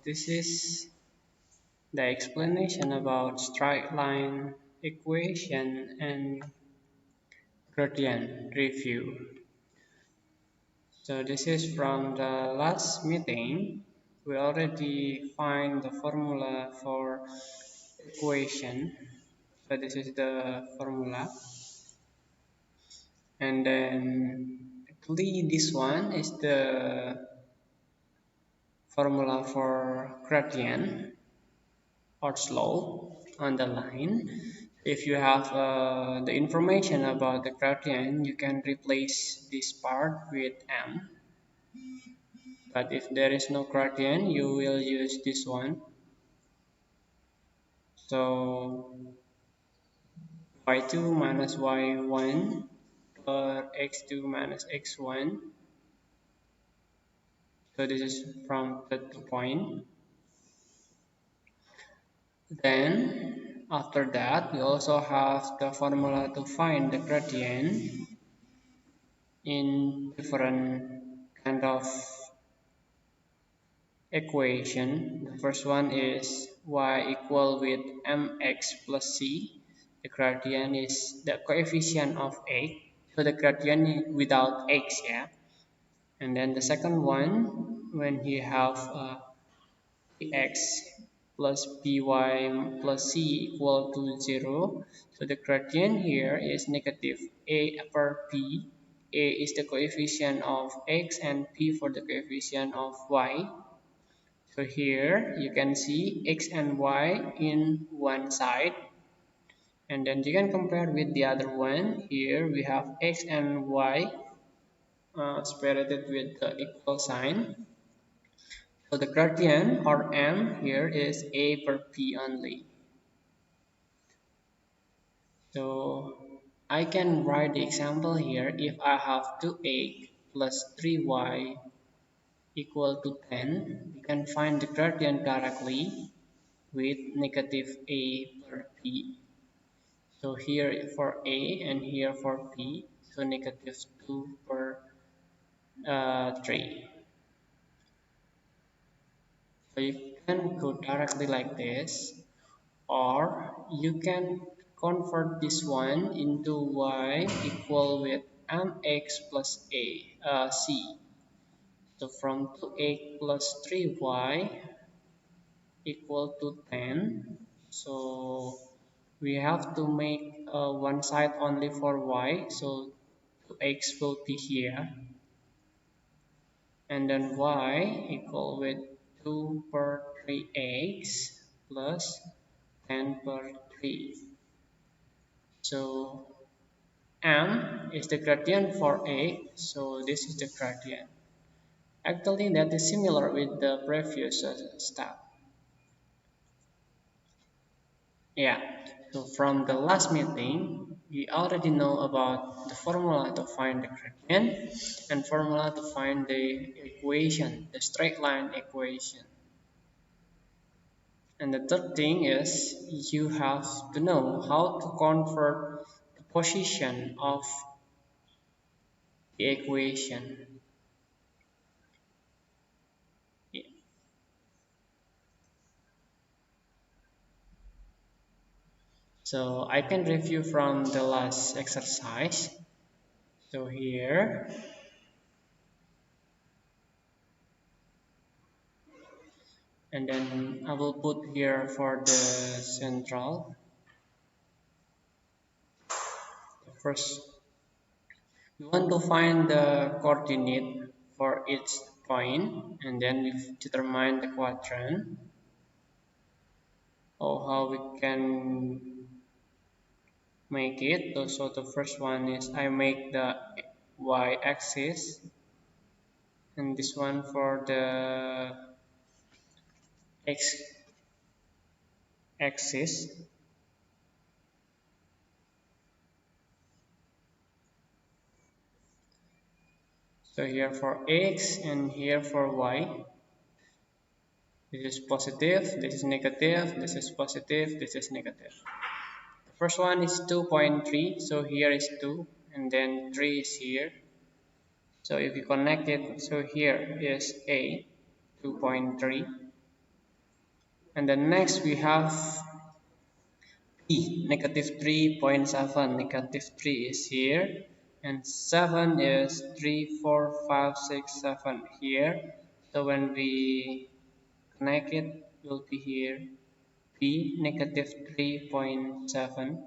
this is the explanation about straight line equation and gradient review. So this is from the last meeting. We already find the formula for equation. So this is the formula. And then actually this one is the formula for gradient or slope on the line. If you have the information about the gradient, you can replace this part with m. But if there is no gradient, you will use this one. So y2 minus y1 per x2 minus x1. So this is from the point. Then after that, we also have the formula to find the gradient in different kind of equation. The first one is y equal with mx plus c. The gradient is the coefficient of x. So the gradient without x, yeah. And then the second one, when you have x plus by plus c equal to 0. So the gradient here is negative a per p. A is the coefficient of x and p for the coefficient of y. So here you can see x and y in one side. And then you can compare with the other one. Here we have x and y separated with the equal sign. So the gradient or m here is a per p only. So I can write the example here. If I have 2x plus 3y equal to 10, we can find the gradient directly with negative a per p. So here for a and here for p, so negative 2 per 3. So you can go directly like this, or you can convert this one into y equal with mx plus c. So from 2x plus 3y equal to 10. So we have to make one side only for y. So 2x will be here. And then y equal with 2 per 3x plus 10 per 3. So m is the gradient for a, so this is the gradient. Actually, that is similar with the previous step. Yeah, so from the last meeting, we already know about the formula to find the gradient and formula to find the equation, the straight line equation. And the third thing is you have to know how to convert the position of the equation. So I can review from the last exercise. So here, and then I will put here for the central. First, we want to find the coordinate for each point, and then we determine the quadrant, or how we can make it. So the first one is I make the y-axis, and this one for the x-axis. So here for x and here for y. This is positive, this is negative, this is positive, this is negative. The first one is 2.3, so here is 2, and then 3 is here. So if you connect it, so here is a 2.3, And then next we have p, negative 3.7. Negative 3 is here, and 7 is 3, 4, 5, 6, 7 here. So when we connect it, will be here p negative 3.7.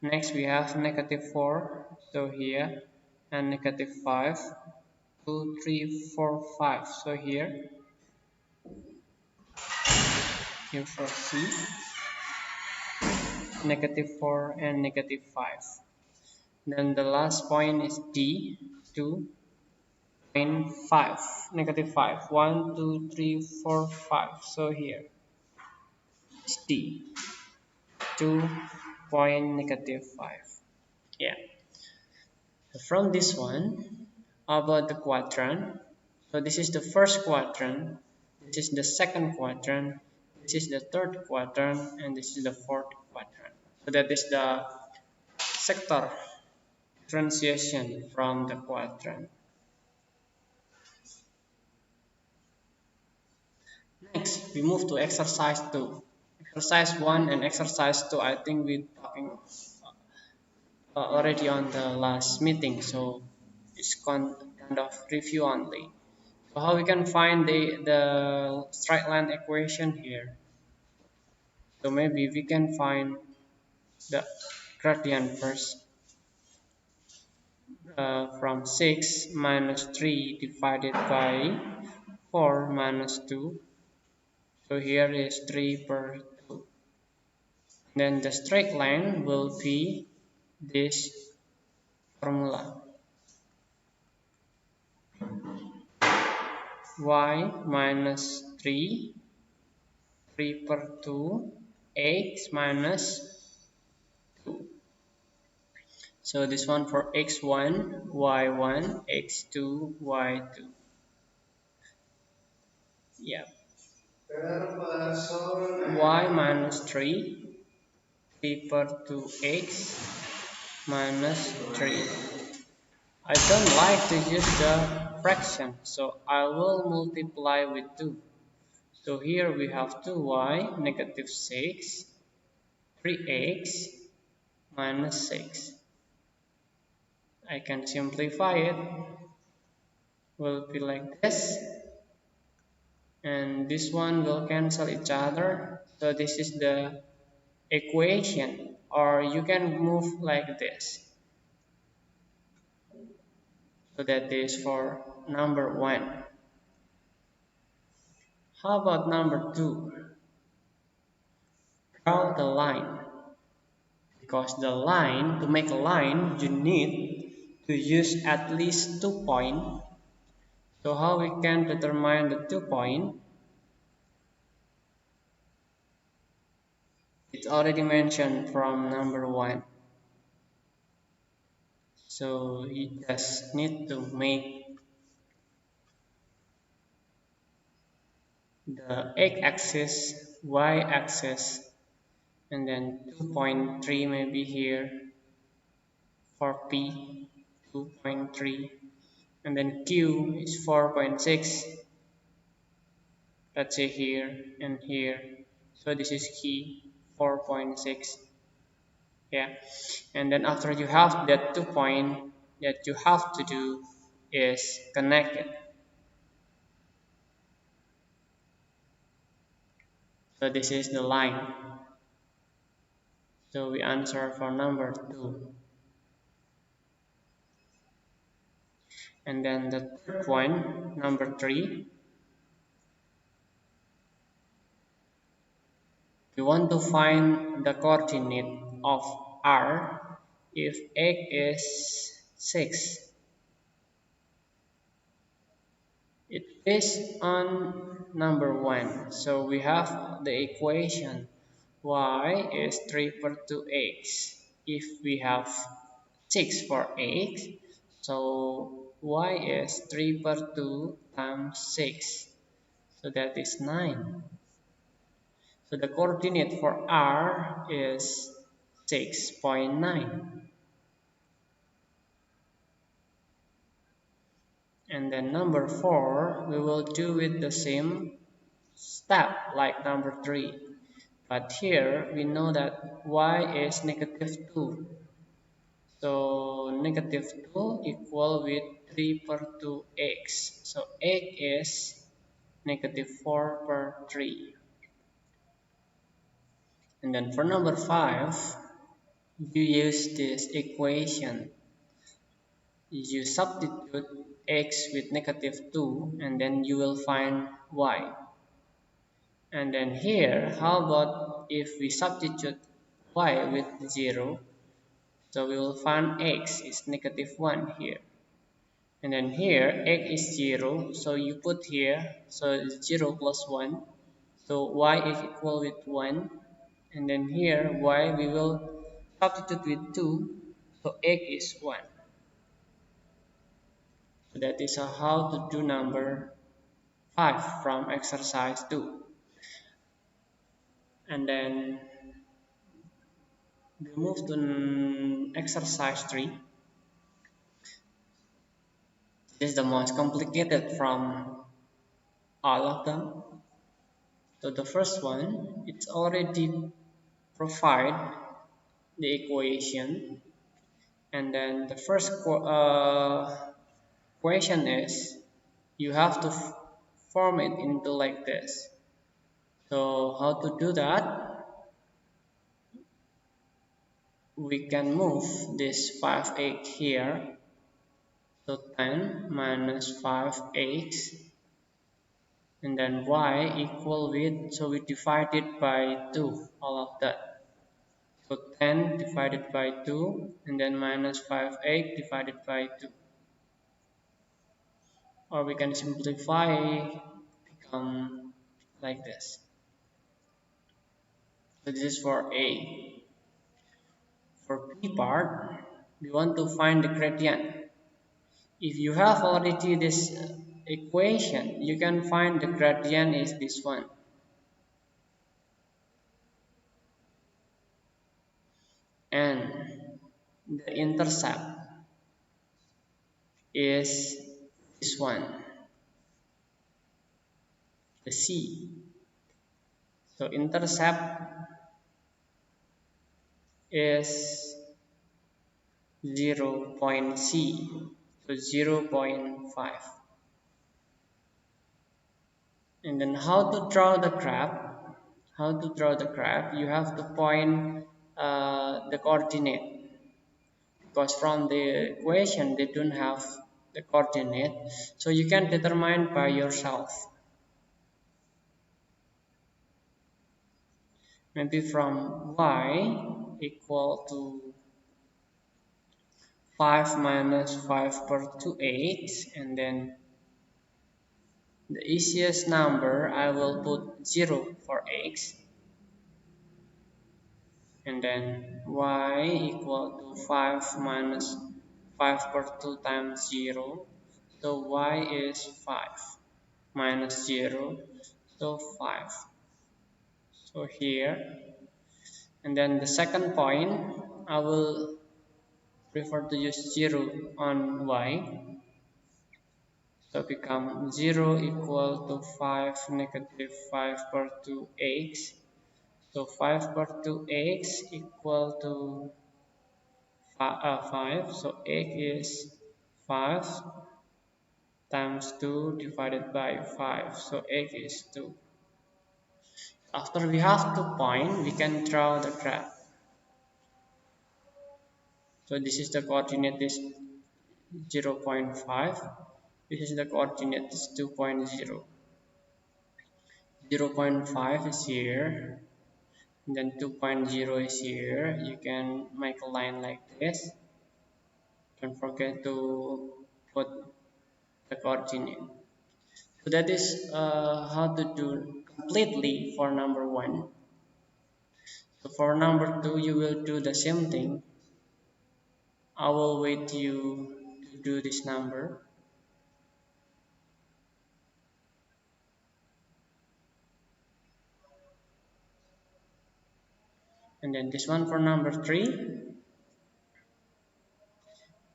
Next we have negative 4, so here, and negative 5, 2, 3, 4, 5. So here for C, negative 4 and negative 5. Then the last point is D, 2.5, negative 5, 1, 2, 3, 4, 5. So here is D, 2 point negative 5. Yeah. So from this one, about the quadrant. So this is the first quadrant, this is the second quadrant, this is the third quadrant, and this is the fourth quadrant. So that is the sector differentiation from the quadrant. Next, we move to exercise 2. Exercise 1 and exercise 2, I think we're talking already on the last meeting, so it's kind of review only. So how we can find the straight line equation here? So maybe we can find the gradient first. From 6 minus 3 divided by 4 minus 2. So here is 3 per 2. Then the straight line will be this formula. Y minus 3, 3 per 2, x minus 2. So this one for x1, y1, x2, y2. Yeah. Y minus 3, 3 per 2x minus 3. I don't like to use the fraction, so I will multiply with 2. So here we have 2y negative 6, 3x minus 6. I can simplify it, will be like this, and this one will cancel each other. So this is the equation, or you can move like this. So that is for number 1. How about number 2? Draw the line. Because the line, to make a line, you need to use at least 2 points. So how we can determine the 2 points? It's already mentioned from number 1. So you just need to make the x-axis, y-axis, and then 2.3 maybe here for P, 2.3, and then Q is 4.6, let's say here and here. So this is key 4.6. Yeah, and then after you have that 2 point, that you have to do is connect it. So this is the line. So we answer for number 2. And then the third one, number 3. We want to find the coordinate of R if x is 6. It's based on number 1. So we have the equation y is 3 per 2x. If we have 6 for x, so y is 3 per 2 times 6. So that is 9. So the coordinate for R is 6.9. And then number 4, we will do it the same step like number 3. But here we know that y is negative 2. So negative 2 equal with 3 per 2x. So x is negative 4 per 3. And then for number 5, you use this equation. You substitute x with negative 2 and then you will find y. And then here, how about if we substitute y with 0? So we will find x is negative 1 here. And then here, x is 0, so you put here, so it's 0 plus 1. So y is equal with 1. And then here, y we will substitute with 2, so x is 1. So that is how to do number 5 from exercise 2. And then we move to exercise 3. This is the most complicated from all of them. So the first one, it's already provide the equation. And then the first question is, you have to form it into like this. So how to do that? We can move this 5x here. So 10 minus 5x, and then y equal with, so we divide it by 2, all of that. So 10 divided by 2, and then minus 5x divided by 2. Or we can simplify, become like this. So this is for A. For B part, we want to find the gradient. If you have already this equation, you can find the gradient is this one. And the intercept is this one, the C. So intercept is 0 point C, so 0.5. And then how to draw the graph? How to draw the graph? You have to point the coordinate, because from the equation they don't have the coordinate, so you can determine by yourself. Maybe from y equal to 5 minus 5 per 2x, and then the easiest number I will put 0 for x, and then y equal to 5 minus 5 per 2 times 0, so y is 5 minus 0, so 5. So here, and then the second point, I will prefer to use 0 on y. So become 0 equal to 5 negative 5 per 2x. So 5 per 2x equal to 5. So x is 5 times 2 divided by 5. So x is 2. After we have 2 points, we can draw the graph. So this is the coordinate is 0.5. This is the coordinate is 2.0. 0.5 is here, and then 2.0 is here. You can make a line like this. Don't forget to put the coordinate. So that is how to do completely for number 1. So for number 2, you will do the same thing. I will wait you to do this number. And then this one for number 3.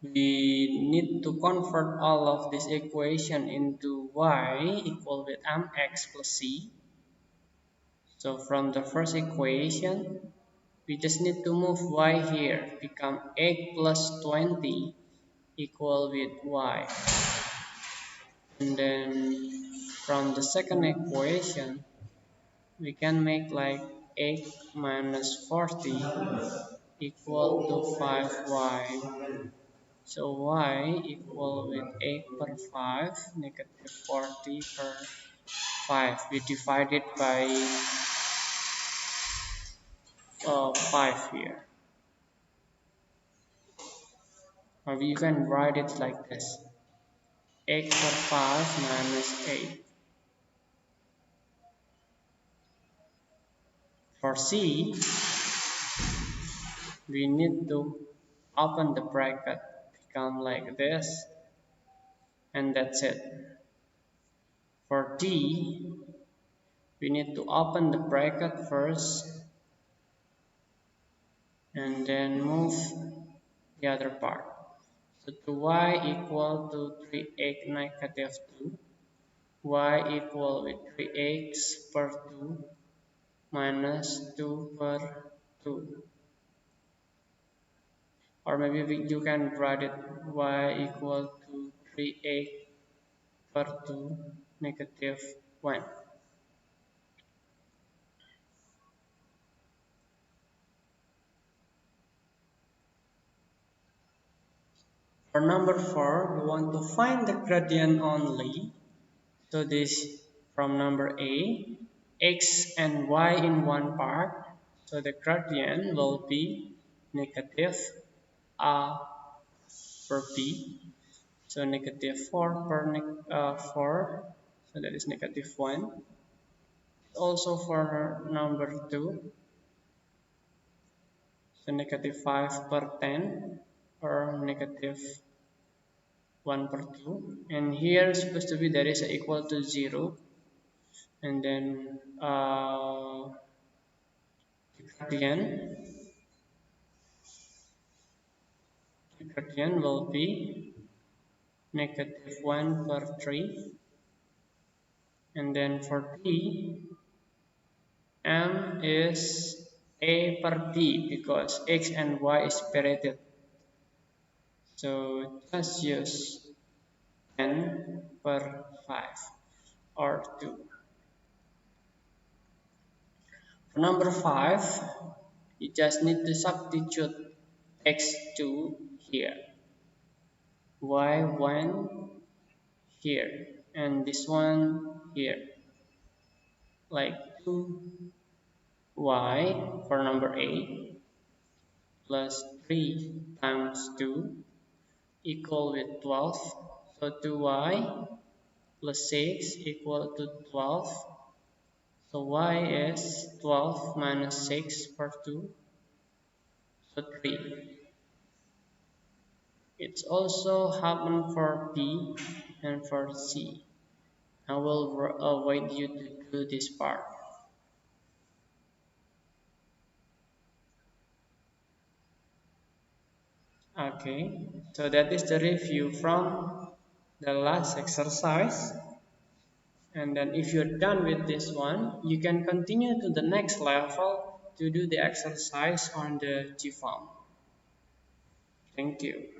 We need to convert all of this equation into y equal with mx plus c. So from the first equation, we just need to move y here, become 8 plus 20 equal with y. And then from the second equation, we can make like 8 minus 40 equal to 5y. So y equal with 8 per 5, negative 40 per 5. We divide it by 5 here. Or you can write it like this. 8 per 5 minus 8. For c, we need to open the bracket, become like this, and that's it. For d, we need to open the bracket first, and then move the other part. So to y equal to 3x negative 2, y equal with 3x per 2 minus 2 per 2. Or maybe you can write it y equal to 3x per 2 negative 1. For number 4, we want to find the gradient only. So this from number A, x and y in one part. So the gradient will be negative a per b. So negative 4 per 4. So that is negative 1. Also for number 2. So negative 5 per 10 or negative 1 per 2. And here supposed to be that is equal to 0. And then the gradient will be negative 1 per 3. And then for t, m is a per b because x and y is separated. So just use 10 per 5 or 2. For number 5, you just need to substitute x2 here, y1 here, and this one here, like 2y for number 8 plus 3 times 2 equal with 12. So 2y plus 6 equal to 12. So y is 12 minus 6 per 2, so 3. It's also happen for B and for C. I will wait you to do this part. Okay, so that is the review from the last exercise. And then if you're done with this one, you can continue to the next level to do the exercise on the GFOAM. Thank you.